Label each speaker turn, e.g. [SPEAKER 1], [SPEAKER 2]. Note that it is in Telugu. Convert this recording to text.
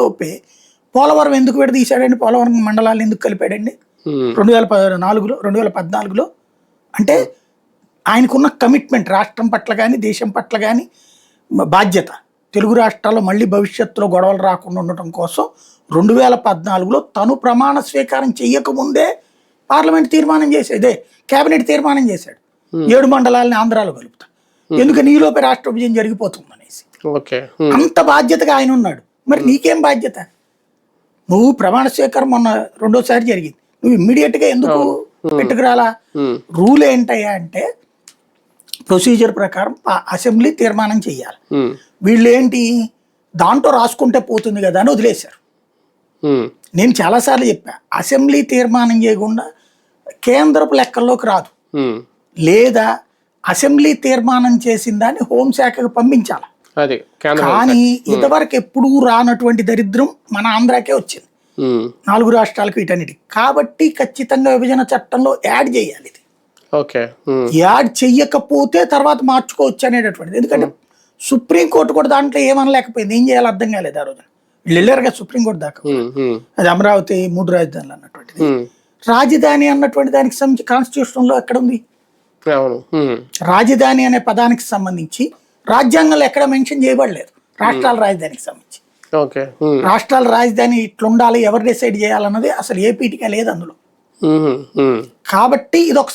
[SPEAKER 1] లోపే పోలవరం ఎందుకు విడదీశాడండి? పోలవరం మండలాలను ఎందుకు కలిపాడండి 2014లో? అంటే ఆయనకున్న కమిట్మెంట్ రాష్ట్రం పట్ల కానీ దేశం పట్ల కానీ బాధ్యత. తెలుగు రాష్ట్రాల్లో మళ్ళీ భవిష్యత్తులో గొడవలు రాకుండా ఉండటం కోసం 2014లో తను ప్రమాణ స్వీకారం చెయ్యకముందే పార్లమెంట్ తీర్మానం చేసేదే, కేబినెట్ తీర్మానం చేశాడు 7 మండలాలని ఆంధ్రాలో కలుపుతా, ఎందుకని ఈలోపే రాష్ట్ర విభజన జరిగిపోతుంది అనేసి. అంత బాధ్యతగా ఆయన ఉన్నాడు. మరి నీకేం బాధ్యత? నువ్వు ప్రమాణ స్వీకారం మొన్న 2వ సారి జరిగింది, నువ్వు ఇమ్మీడియట్గా ఎందుకు పెట్టుకురాలా? రూల్ ఏంటయ్యా అంటే ప్రొసీజర్ ప్రకారం అసెంబ్లీ తీర్మానం చెయ్యాలి. వీళ్ళు ఏంటి దాంట్లో రాసుకుంటే పోతుంది కదా అని వదిలేశారు. నేను చాలాసార్లు చెప్పా, అసెంబ్లీ తీర్మానం చేయకుండా కేంద్రపు లెక్కల్లోకి రాదు, లేదా అసెంబ్లీ తీర్మానం చేసిన దాన్ని హోంశాఖకు పంపించాలి. కానీ ఇంతవరకు ఎప్పుడూ రానటువంటి దరిద్రం మన ఆంధ్రాకే వచ్చింది, 4 రాష్ట్రాలకు వీటన్నిటికి. కాబట్టి ఖచ్చితంగా విభజన చట్టంలో యాడ్ చేయాలి. ఇది యాడ్ చెయ్యకపోతే తర్వాత మార్చుకోవచ్చు అనేటటువంటిది. ఎందుకంటే సుప్రీంకోర్టు కూడా దాంట్లో ఏమనలేకపోయింది, ఏం చేయాలో అర్థం కాలేదు ఆ రోజున. వీళ్ళు వెళ్ళారు కదా సుప్రీంకోర్టు దాకా, అది అమరావతి 3 రాజధానులు అన్నటువంటిది. రాజధాని అన్నటువంటి దానికి సంబంధించి కాన్స్టిట్యూషన్ లో ఎక్కడ ఉంది? రాజధాని అనే పదానికి సంబంధించి రాజ్యాంగంలో ఎక్కడ మెన్షన్ చేయబడలేదు రాష్ట్రాల రాజధానికి సంబంధించి. రాష్ట్రాల రాజధాని ఇట్లుండాలి, ఎవరు డిసైడ్ చేయాలన్నది అసలు ఏపీటీగా లేదు అందులో. కాబట్టి ఇది ఒక